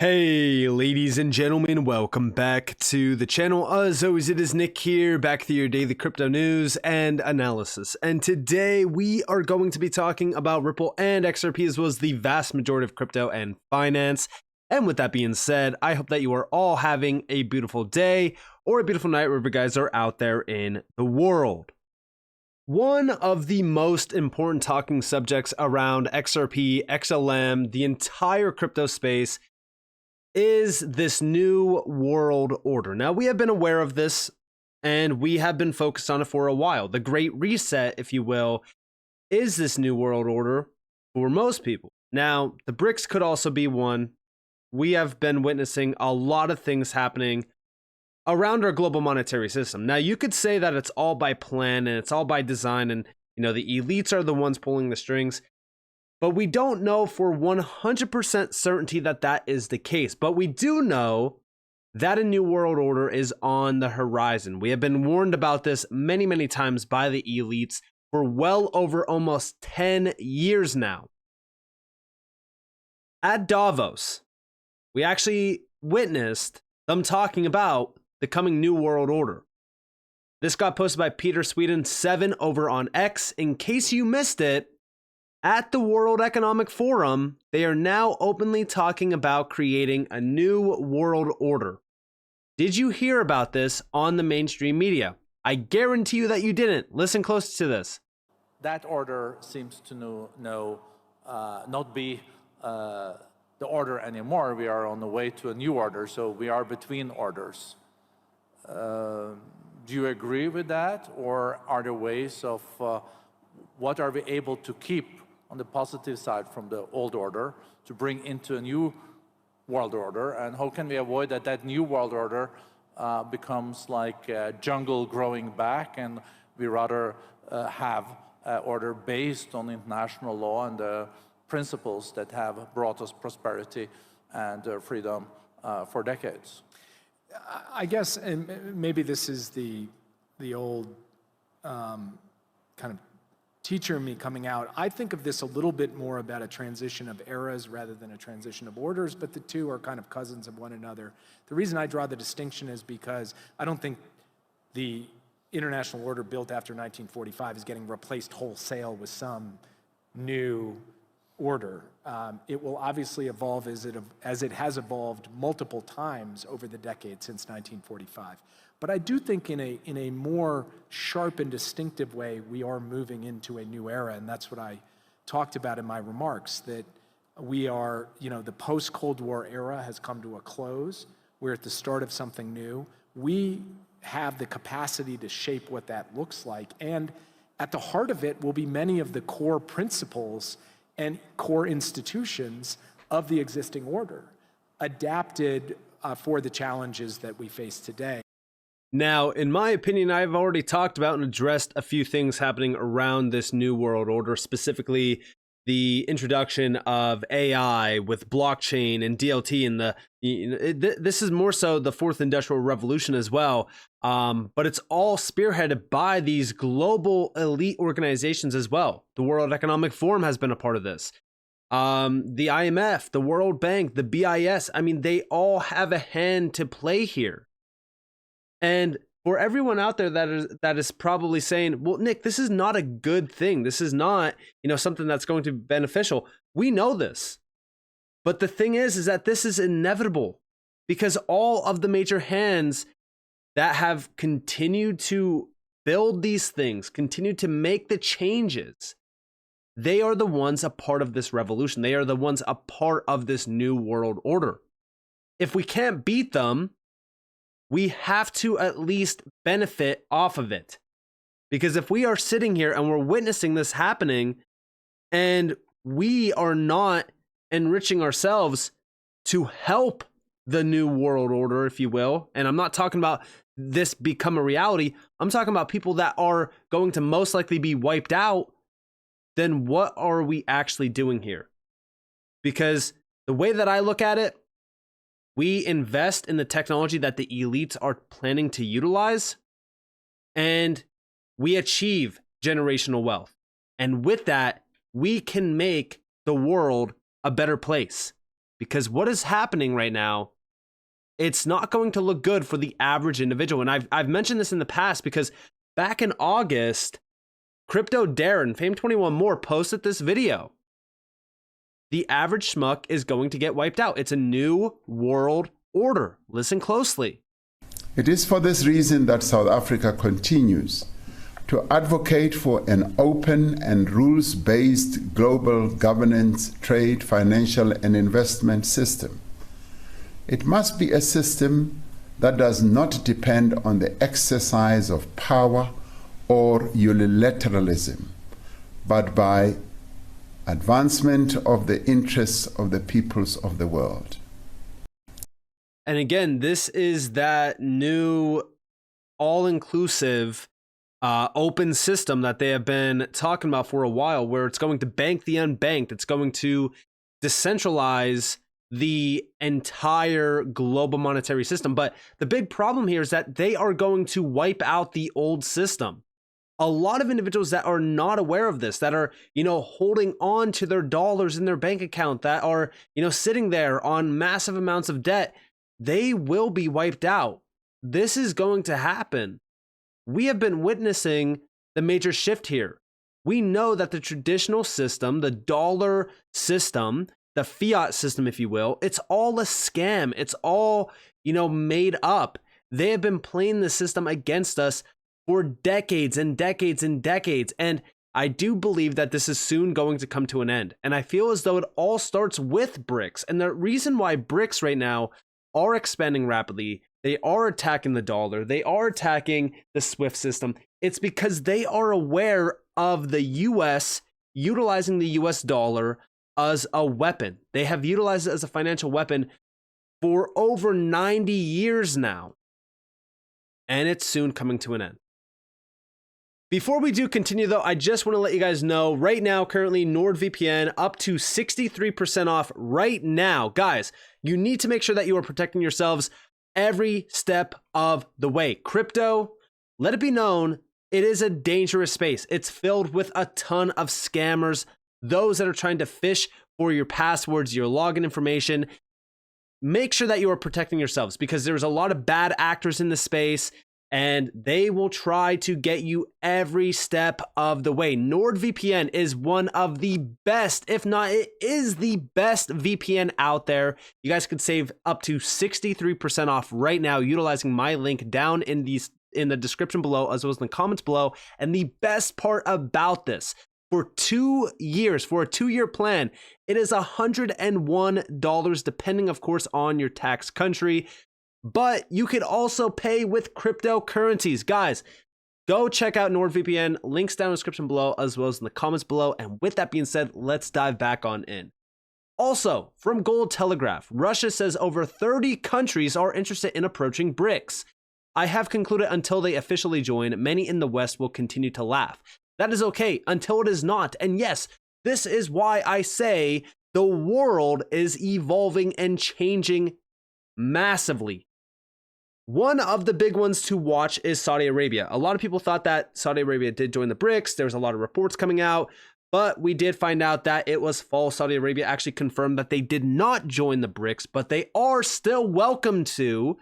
Hey ladies and gentlemen, welcome back to the channel. As always, it is Nick here, back with your daily crypto news and analysis. And today we are going to be talking about Ripple and XRP, as well as the vast majority of crypto and finance. And with that being said, I hope that you are all having a beautiful day or a beautiful night wherever you guys are out there in the world. One of the most important talking subjects around XRP, XLM, the entire crypto space is this new world order. Now, we have been aware of this and we have been focused on it for a while. The Great Reset, if you will, is this new world order for most people. Now, the BRICS could also be one. We have been witnessing a lot of things happening around our global monetary system. Now, you could say that it's all by plan and it's all by design, and the elites are the ones pulling the strings. But we don't know for 100% certainty that that is the case. But we do know that a new world order is on the horizon. We have been warned about this many, many times by the elites for well over almost 10 years now. At Davos, we actually witnessed them talking about the coming new world order. This got posted by Peter Sweden 7 over on X. In case you missed it, at the World Economic Forum, they are now openly talking about creating a new world order. Did you hear about this on the mainstream media? I guarantee you that you didn't. Listen close to this. That order seems to not be the order anymore. We are on the way to a new order, so we are between orders. Do you agree with that, or are there ways of what are we able to keep on the positive side from the old order to bring into a new world order, and how can we avoid that new world order becomes like a jungle growing back, and we rather have an order based on international law and the principles that have brought us prosperity and freedom for decades? I guess, and maybe this is the old kind of teacher in me coming out. I think of this a little bit more about a transition of eras rather than a transition of orders, but the two are kind of cousins of one another. The reason I draw the distinction is because I don't think the international order built after 1945 is getting replaced wholesale with some new order. It will obviously evolve as it has evolved multiple times over the decades since 1945. But I do think in a more sharp and distinctive way, we are moving into a new era, and that's what I talked about in my remarks, that we are, the post-Cold War era has come to a close. We're at the start of something new. We have the capacity to shape what that looks like, and at the heart of it will be many of the core principles and core institutions of the existing order, adapted for the challenges that we face today. Now, in my opinion, I've already talked about and addressed a few things happening around this new world order, specifically the introduction of AI with blockchain and DLT, and this is more so the fourth industrial revolution as well. But it's all spearheaded by these global elite organizations as well. The World Economic Forum has been a part of this. The IMF, the World Bank, the BIS, they all have a hand to play here. And for everyone out there that is probably saying, well, Nick, this is not a good thing. This is not, something that's going to be beneficial. We know this. But the thing is that this is inevitable, because all of the major hands that have continued to build these things, continued to make the changes, they are the ones a part of this revolution. They are the ones a part of this new world order. If we can't beat them, we have to at least benefit off of it. Because if we are sitting here and we're witnessing this happening and we are not enriching ourselves to help the new world order, if you will, and I'm not talking about this become a reality, I'm talking about people that are going to most likely be wiped out, then what are we actually doing here? Because the way that I look at it, we invest in the technology that the elites are planning to utilize, and we achieve generational wealth. And with that, we can make the world a better place. because what is happening right now, it's not going to look good for the average individual. And I've mentioned this in the past because back in August, Crypto Darren, Fame21 More, posted this video. The average schmuck is going to get wiped out. It's a new world order. Listen closely. It is for this reason that South Africa continues to advocate for an open and rules-based global governance, trade, financial, and investment system. It must be a system that does not depend on the exercise of power or unilateralism, but by advancement of the interests of the peoples of the world. And again, this is that new all-inclusive open system that they have been talking about for a while, where it's going to bank the unbanked. It's going to decentralize the entire global monetary system. But the big problem here is that they are going to wipe out the old system. A lot of individuals that are not aware of this, that are, holding on to their dollars in their bank account, that are, sitting there on massive amounts of debt, they will be wiped out. This is going to happen. We have been witnessing the major shift here. We know that the traditional system, the dollar system, the fiat system, if you will, it's all a scam. It's all, made up. They have been playing the system against us for decades and decades and decades. And I do believe that this is soon going to come to an end. And I feel as though it all starts with BRICS. And the reason why BRICS right now are expanding rapidly, they are attacking the dollar, they are attacking the SWIFT system, it's because they are aware of the US utilizing the US dollar as a weapon. They have utilized it as a financial weapon for over 90 years now. And it's soon coming to an end. Before we do continue though, I just want to let you guys know right now, currently NordVPN up to 63% off right now. Guys, you need to make sure that you are protecting yourselves every step of the way. Crypto, let it be known, it is a dangerous space. It's filled with a ton of scammers, those that are trying to fish for your passwords, your login information. Make sure that you are protecting yourselves because there's a lot of bad actors in the space and they will try to get you every step of the way. NordVPN is one of the best, if not it is the best VPN out there. You guys could save up to 63% off right now utilizing my link down in the description below as well as in the comments below. And the best part about this, for 2 years, for a 2-year plan, it is $101, depending, of course, on your tax country. But you could also pay with cryptocurrencies. Guys, go check out NordVPN. Links down in the description below as well as in the comments below. And with that being said, let's dive back on in. Also, from Gold Telegraph, Russia says over 30 countries are interested in approaching BRICS. I have concluded until they officially join, many in the West will continue to laugh. That is okay until it is not. And yes, this is why I say the world is evolving and changing massively. One of the big ones to watch is Saudi Arabia. A lot of people thought that Saudi Arabia did join the BRICS. There was a lot of reports coming out, but we did find out that it was false. Saudi Arabia actually confirmed that they did not join the BRICS, but they are still welcome to.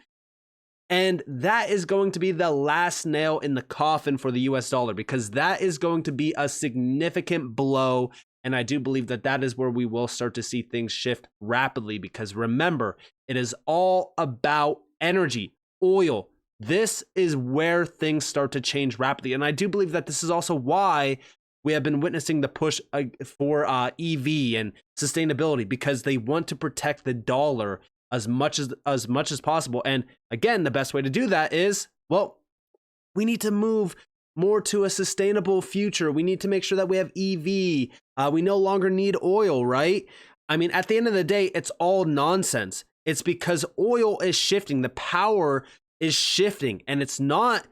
And that is going to be the last nail in the coffin for the US dollar because that is going to be a significant blow. And I do believe that that is where we will start to see things shift rapidly because remember, it is all about energy. Oil. This is where things start to change rapidly. And I do believe that this is also why we have been witnessing the push for EV and sustainability because they want to protect the dollar as much as possible. And again, the best way to do that is, well, we need to move more to a sustainable future. We need to make sure that we have EV. We no longer need oil, right? I mean, at the end of the day, it's all nonsense. It's because oil is shifting, the power is shifting, and it's not,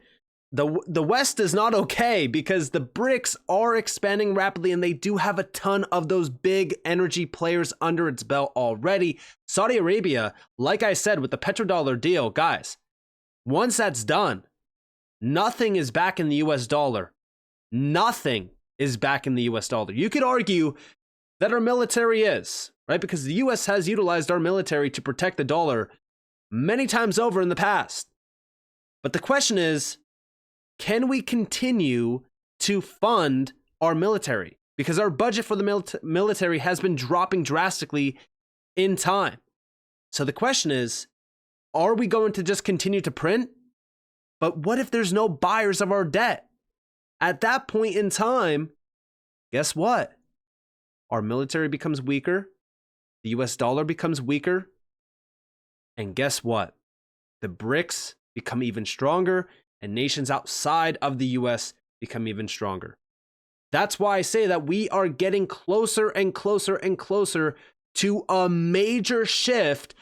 the West is not okay because the BRICS are expanding rapidly and they do have a ton of those big energy players under its belt already. Saudi Arabia, like I said, with the petrodollar deal, guys, once that's done, nothing is back in the US dollar. Nothing is back in the US dollar. You could argue that our military is, right? Because the US has utilized our military to protect the dollar many times over in the past. But the question is, can we continue to fund our military? Because our budget for the military has been dropping drastically in time. So the question is, are we going to just continue to print? But what if there's no buyers of our debt? At that point in time, guess what? Our military becomes weaker, the US dollar becomes weaker, and guess what? The BRICS become even stronger, and nations outside of the US become even stronger. That's why I say that we are getting closer and closer and closer to a major shift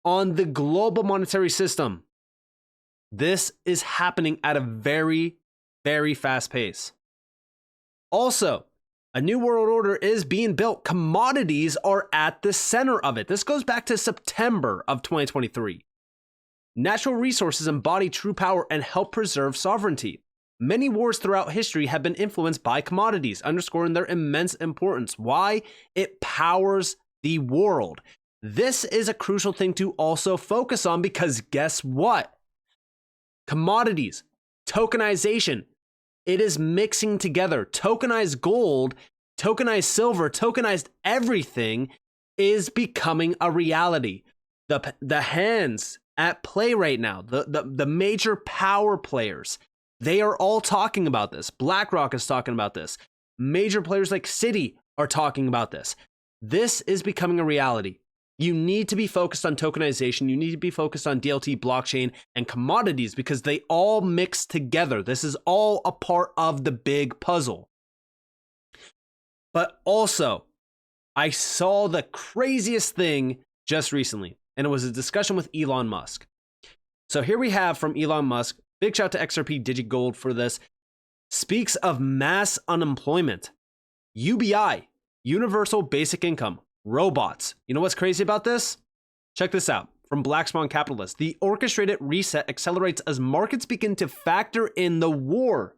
on the global monetary system. This is happening at a very, very fast pace. Also, a new world order is being built. Commodities are at the center of it. This goes back to September of 2023. Natural resources embody true power and help preserve sovereignty. Many wars throughout history have been influenced by commodities, underscoring their immense importance. Why? It powers the world. This is a crucial thing to also focus on because guess what? Commodities, tokenization, it is mixing together. Tokenized gold, tokenized silver, tokenized everything is becoming a reality. The hands at play right now, the major power players, they are all talking about this. BlackRock is talking about this. Major players like Citi are talking about this. This is becoming a reality. You need to be focused on tokenization. You need to be focused on DLT, blockchain, and commodities because they all mix together. This is all a part of the big puzzle. But also, I saw the craziest thing just recently, and it was a discussion with Elon Musk. So here we have from Elon Musk, big shout to XRP DigiGold for this, speaks of mass unemployment, UBI, Universal Basic Income, robots. You know what's crazy about this? Check this out. From Black Swan Capitalist, the orchestrated reset accelerates as markets begin to factor in the war,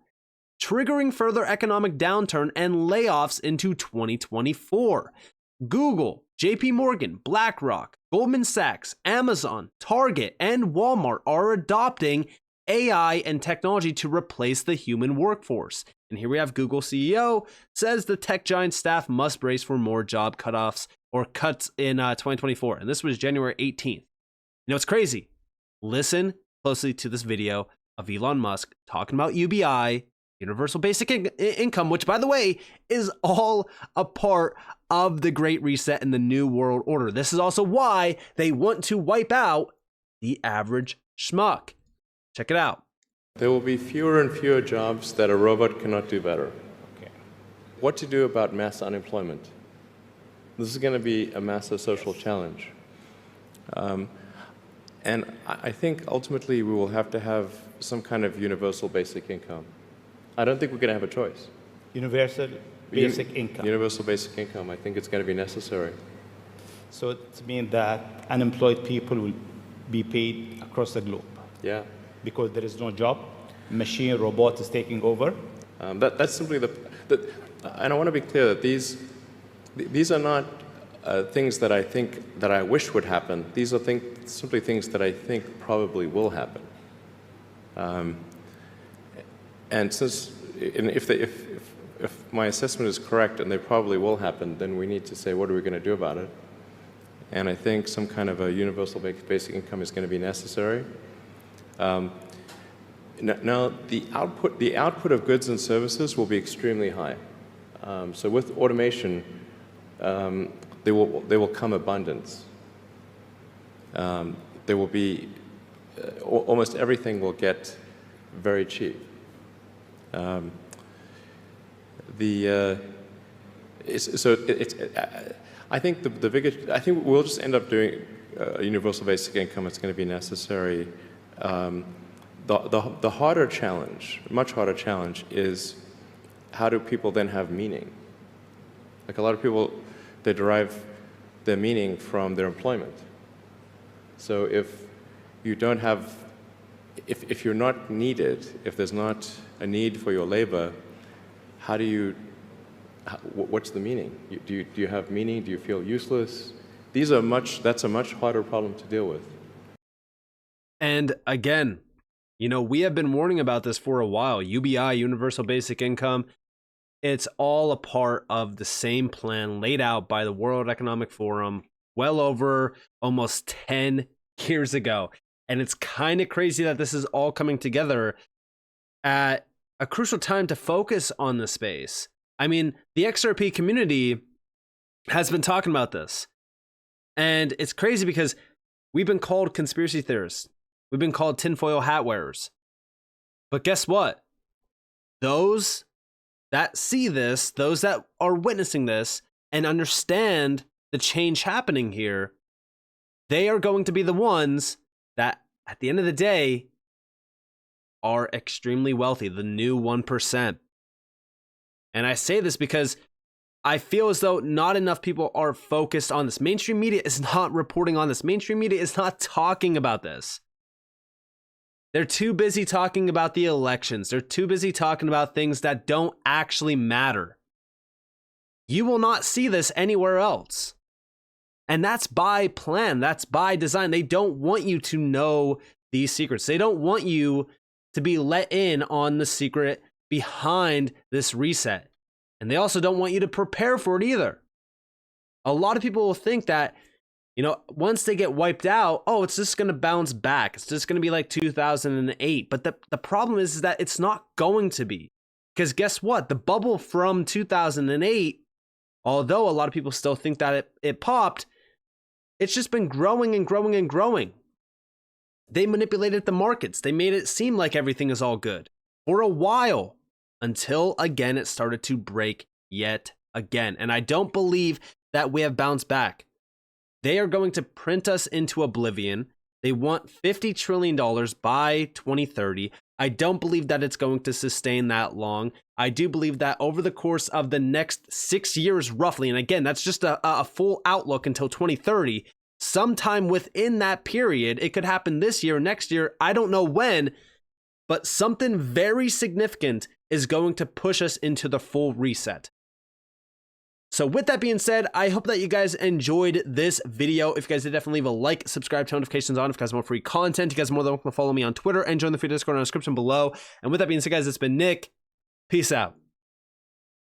triggering further economic downturn and layoffs into 2024. Google, JP Morgan, BlackRock, Goldman Sachs, Amazon, Target, and Walmart are adopting AI and technology to replace the human workforce. And here we have Google CEO says the tech giant staff must brace for more job cutoffs or cuts in 2024. And this was January 18th. You know, it's crazy. Listen closely to this video of Elon Musk talking about UBI, Universal Basic Income, which, by the way, is all a part of the Great Reset and the New World Order. This is also why they want to wipe out the average schmuck. Check it out. There will be fewer and fewer jobs that a robot cannot do better. Okay. What to do about mass unemployment? This is going to be a massive social challenge. And I think ultimately we will have to have some kind of universal basic income. I don't think we're going to have a choice. Universal basic income. Universal basic income. I think it's going to be necessary. So it means that unemployed people will be paid across the globe. Yeah. Because there is no job, machine, robot is taking over. That's simply and I want to be clear that these are not things that I think that I wish would happen. These are simply things that I think probably will happen. And if my assessment is correct and they probably will happen, then we need to say, what are we going to do about it? And I think some kind of a universal basic income is going to be necessary. Now, the output of goods and services will be extremely high. So with automation, there will come abundance. There will be almost everything will get very cheap. I think I think we'll just end up doing a universal basic income. It's going to be necessary. The harder challenge, much harder challenge, is how do people then have meaning? Like a lot of people, they derive their meaning from their employment. So if you don't have, if you're not needed, if there's not a need for your labor, how do you what's the meaning? Do you have meaning? Do you feel useless? That's a much harder problem to deal with. And again, you know, we have been warning about this for a while. UBI, Universal Basic Income, it's all a part of the same plan laid out by the World Economic Forum well over almost 10 years ago. And it's kind of crazy that this is all coming together at a crucial time to focus on the space. I mean, the XRP community has been talking about this. And it's crazy because we've been called conspiracy theorists. We've been called tinfoil hat wearers. But guess what? Those that see this, those that are witnessing this and understand the change happening here, they are going to be the ones that, at the end of the day, are extremely wealthy, the new 1%. And I say this because I feel as though not enough people are focused on this. Mainstream media is not reporting on this. Mainstream media is not talking about this. They're too busy talking about the elections. They're too busy talking about things that don't actually matter. You will not see this anywhere else. And that's by plan. That's by design. They don't want you to know these secrets. They don't want you to be let in on the secret behind this reset. And they also don't want you to prepare for it either. A lot of people will think that, you know, once they get wiped out, oh, it's just going to bounce back. It's just going to be like 2008. But the problem is that it's not going to be. Because guess what? The bubble from 2008, although a lot of people still think that it popped, it's just been growing and growing and growing. They manipulated the markets. They made it seem like everything is all good for a while until, again, it started to break yet again. And I don't believe that we have bounced back. They are going to print us into oblivion. They want $50 trillion by 2030. I don't believe that it's going to sustain that long. I do believe that over the course of the next 6 years, roughly, and again, that's just a full outlook until 2030, sometime within that period, it could happen this year, next year, I don't know when, but something very significant is going to push us into the full reset. So with that being said, I hope that you guys enjoyed this video. If you guys did, definitely leave a like, subscribe, turn notifications on if you guys want more free content. You guys are more than welcome to follow me on Twitter and join the free Discord in the description below. And with that being said, guys, it's been Nick. Peace out.